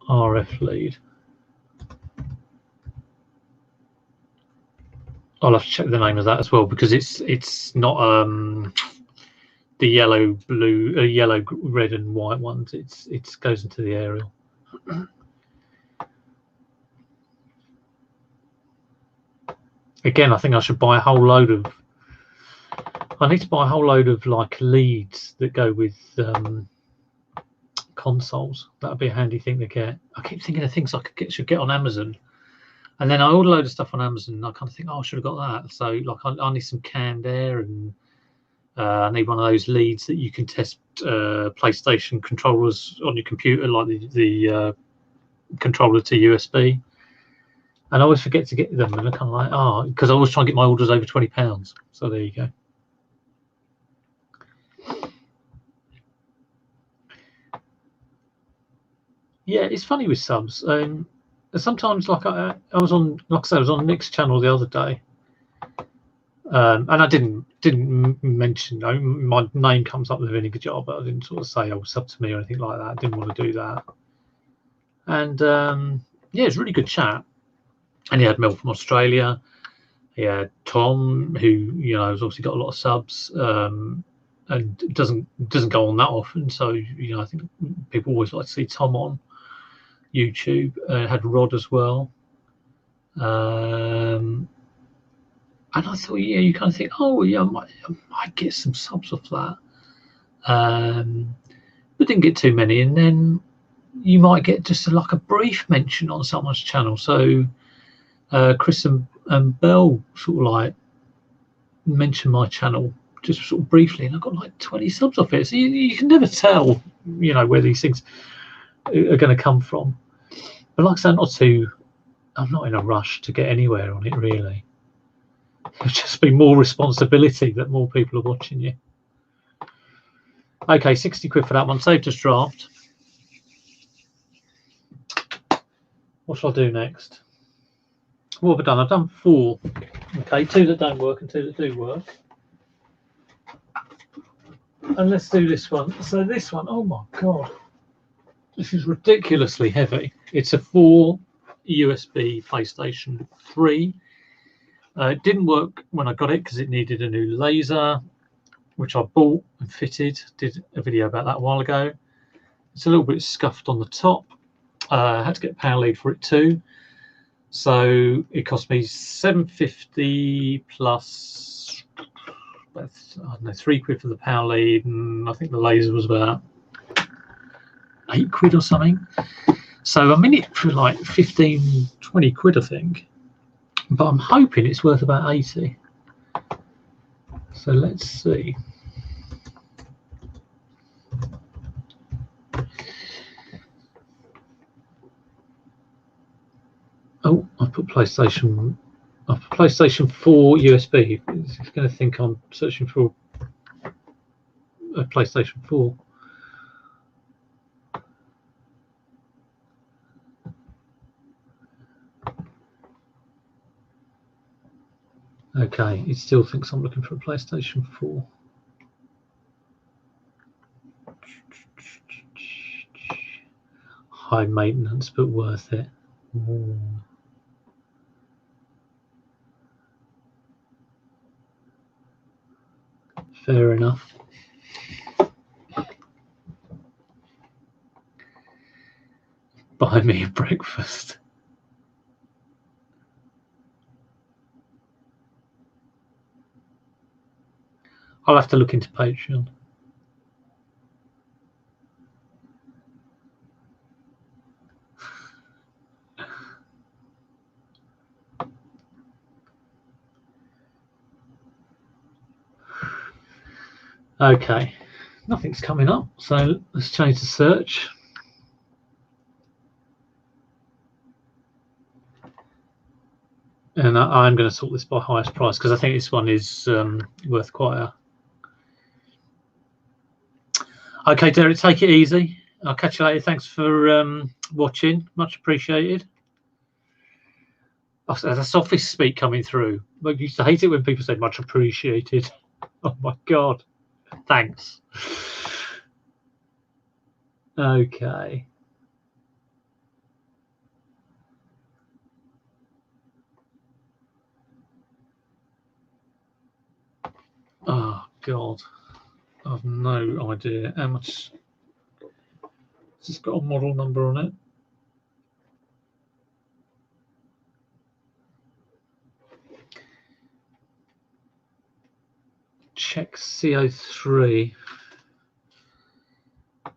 RF lead. I'll have to check the name of that as well, because it's not the yellow, blue, yellow, red, and white ones. It goes into the aerial. Again, I think I should buy a whole load of. I need to buy a whole load of like leads that go with consoles. That would be a handy thing to get. I keep thinking of things I should get on Amazon, and then I order a load of stuff on Amazon. And I kind of think, oh, I should have got that. So like, I need some canned air, and I need one of those leads that you can test PlayStation controllers on your computer, like the controller to USB. And I always forget to get them, and I'm kind of like, oh, because I always try and get my orders over £20. So there you go. Yeah, it's funny with subs. Sometimes, like I was on, like I said, I was on Nick's channel the other day, and I didn't mention, my name comes up with Vinegar Jar, but I didn't sort of say, oh, sub to me or anything like that. I didn't want to do that. And yeah, it's a really good chat. And he had Mel from Australia. He had Tom, who has obviously got a lot of subs, and doesn't go on that often. So I think people always like to see Tom on YouTube. Had Rod as well, and I thought, yeah, you kind of think, oh yeah, I might get some subs off that, but didn't get too many. And then you might get just like a brief mention on someone's channel. So Chris and Bell sort of like mentioned my channel just sort of briefly, and I got like 20 subs off it. So you can never tell, where these things are going to come from. But like I said, I'm not in a rush to get anywhere on it, really. It'll just be more responsibility that more people are watching you. Okay, 60 quid for that one. Saved as draft. What shall I do next? What have I done? I've done 4. Okay, 2 that don't work and 2 that do work. And let's do this one. So this one, oh my god, this is ridiculously heavy. It's a 4 USB PlayStation 3. It didn't work when I got it because it needed a new laser, which I bought and fitted. Did a video about that a while ago. It's a little bit scuffed on the top. I had to get a power lead for it too. So it cost me $7.50 plus, I don't know, £3 for the power lead, and I think the laser was about £8 or something. So I'm in it for like 15, 20 quid, I think. But I'm hoping it's worth about 80. So let's see. Oh, I put PlayStation 4 USB. It's going to think I'm searching for a PlayStation 4. Okay, it still thinks I'm looking for a PlayStation 4. High maintenance, but worth it. Ooh. Fair enough. Buy me a breakfast. I'll have to look into Patreon. Okay, nothing's coming up, so let's change the search. And I'm going to sort this by highest price because I think this one is worth quite a... Okay, Derek, take it easy. I'll catch you later. Thanks for watching. Much appreciated. Oh, that's office speak coming through. I used to hate it when people say much appreciated. Oh my God. Thanks. Okay. Oh God. I've no idea how much. Has this got a model number on it? Check CO3.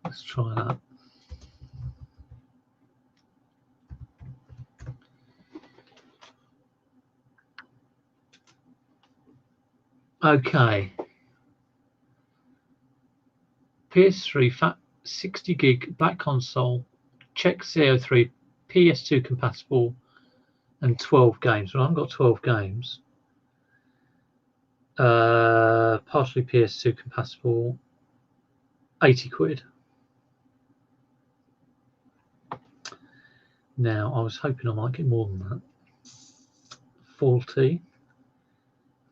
Let's try that. Okay. PS3 fat 60 gig black console, check CO3, PS2 compatible, and 12 games. Well, I've got 12 games. Partially PS2 compatible, 80 quid. Now, I was hoping I might get more than that. Faulty.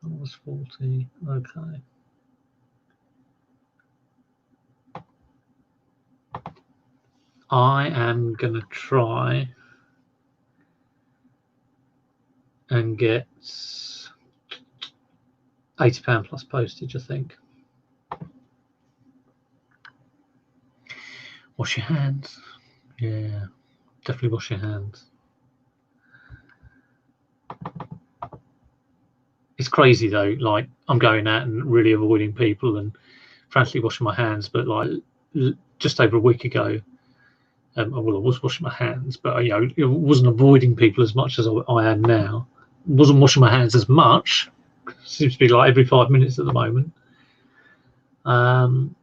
That was faulty. Okay. I am going to try and get £80 plus postage, I think. Wash your hands. Yeah, definitely wash your hands. It's crazy though, like I'm going out and really avoiding people and frankly washing my hands, but like just over a week ago, well, I was washing my hands, but you know, it wasn't avoiding people as much as I am now. Wasn't washing my hands as much. Seems to be like every 5 minutes at the moment. And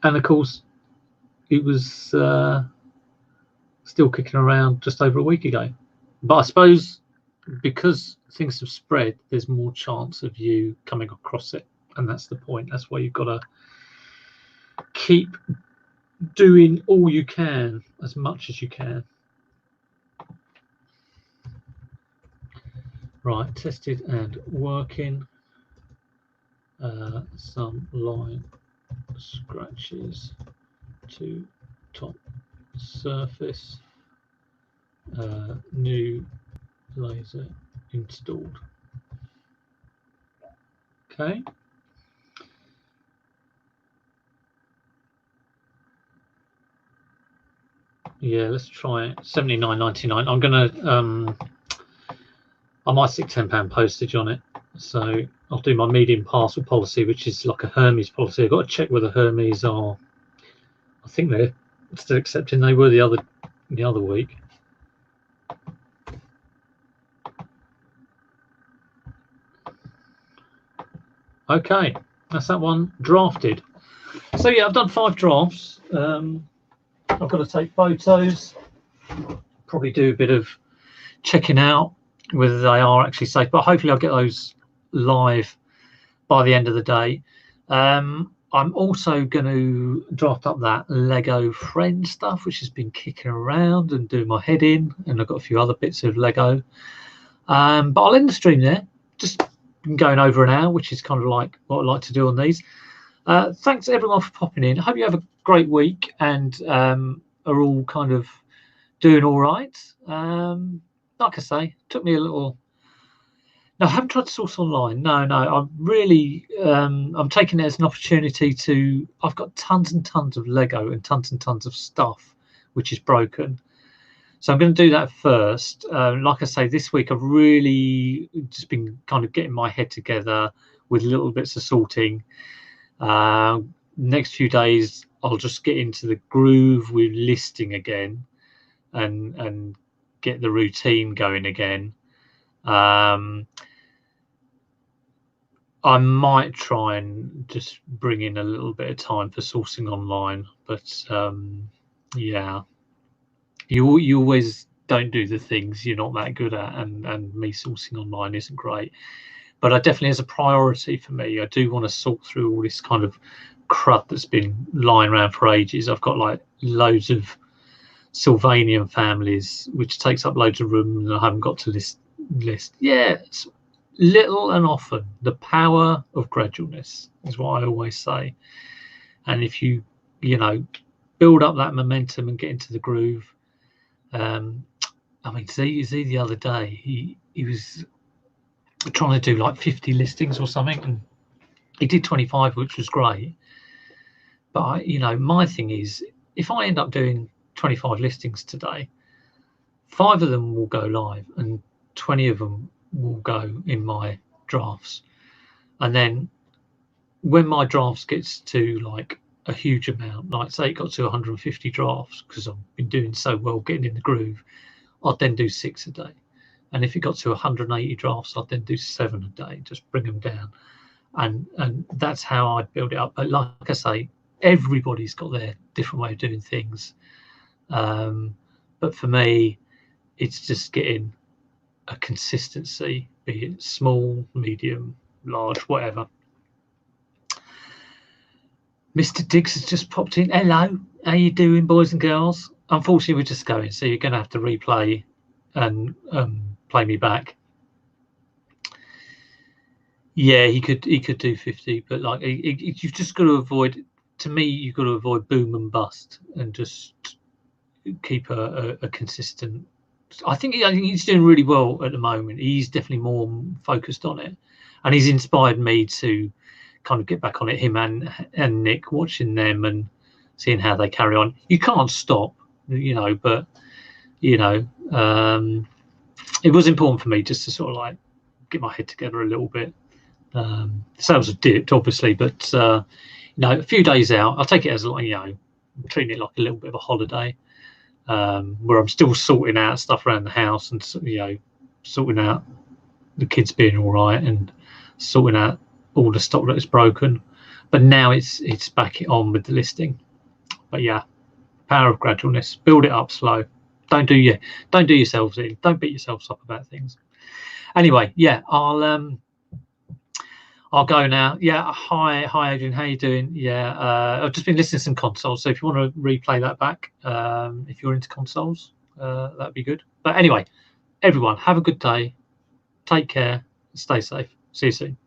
of course, it was still kicking around just over a week ago. But I suppose because things have spread, there's more chance of you coming across it, and that's the point. That's why you've got to keep doing all you can, as much as you can. Right, tested and working. Some line scratches to top surface. New laser installed. Okay. Yeah, let's try it. $79.99. I'm gonna I might stick £10 postage on it. So I'll do my medium parcel policy, which is like a Hermes policy. I've got to check whether Hermes are. I think they're still accepting. They were the other week. Okay, that's that one drafted. So yeah, I've done 5 drafts. I've got to take photos. Probably do a bit of checking out whether they are actually safe, but hopefully I'll get those live by the end of the day. I'm also going to draft up that Lego Friend stuff, which has been kicking around and doing my head in, and I've got a few other bits of Lego. But I'll end the stream there. Just been going over an hour, which is kind of like what I like to do on these. Thanks everyone for popping in. I hope you have a great week and are all kind of doing all right. Like I say, it took me a little. No, I haven't tried to source online. No, I'm really, I'm taking it as an opportunity to, I've got tons and tons of Lego and tons of stuff which is broken. So I'm going to do that first. Like I say, this week I've really just been kind of getting my head together with little bits of sorting. Next few days, I'll just get into the groove with listing again and get the routine going again. I might try and just bring in a little bit of time for sourcing online, but yeah, you always don't do the things you're not that good at, and me sourcing online isn't great. But I definitely, as a priority for me, I do want to sort through all this kind of crud that's been lying around for ages. I've got like loads of Sylvanian families, which takes up loads of room, and I haven't got to list. Yeah. Little and often, the power of gradualness is what I always say. And if you build up that momentum and get into the groove. I mean, Z the other day, he was trying to do like 50 listings or something, and he did 25, which was great. But my thing is, if I end up doing 25 listings today, 5 of them will go live and 20 of them will go in my drafts. And then when my drafts gets to like a huge amount, like say it got to 150 drafts, because I've been doing so well getting in the groove, I'd then do 6 a day. And if it got to 180 drafts, I'd then do 7 a day, just bring them down. And that's how I'd build it up. But like I say, everybody's got their different way of doing things. But for me, it's just getting a consistency, be it small, medium, large, whatever. Mr. Diggs has just popped in. Hello, how you doing, boys and girls? Unfortunately, we're just going, so you're going to have to replay and play me back. Yeah, he could do 50, but like you've just got to avoid. To me, you've got to avoid boom and bust, and just keep a consistent. I think he's doing really well at the moment. He's definitely more focused on it, and he's inspired me to kind of get back on it. Him and Nick, watching them and seeing how they carry on. You can't stop, but it was important for me just to sort of like get my head together a little bit. Sales have dipped, obviously, but a few days out, I'll take it as I'm treating it like a little bit of a holiday. Where I'm still sorting out stuff around the house and sorting out the kids being all right and sorting out all the stock that is broken. But now it's back on with the listing. But yeah, power of gradualness. Build it up slow. Don't do yourselves in. Don't beat yourselves up about things. Anyway, yeah, I'll I'll go now. Yeah, hi Adrian, how you doing? Yeah, I've just been listening to some consoles, so if you want to replay that back, if you're into consoles, that'd be good. But anyway, everyone, have a good day. Take care. Stay safe. See you soon.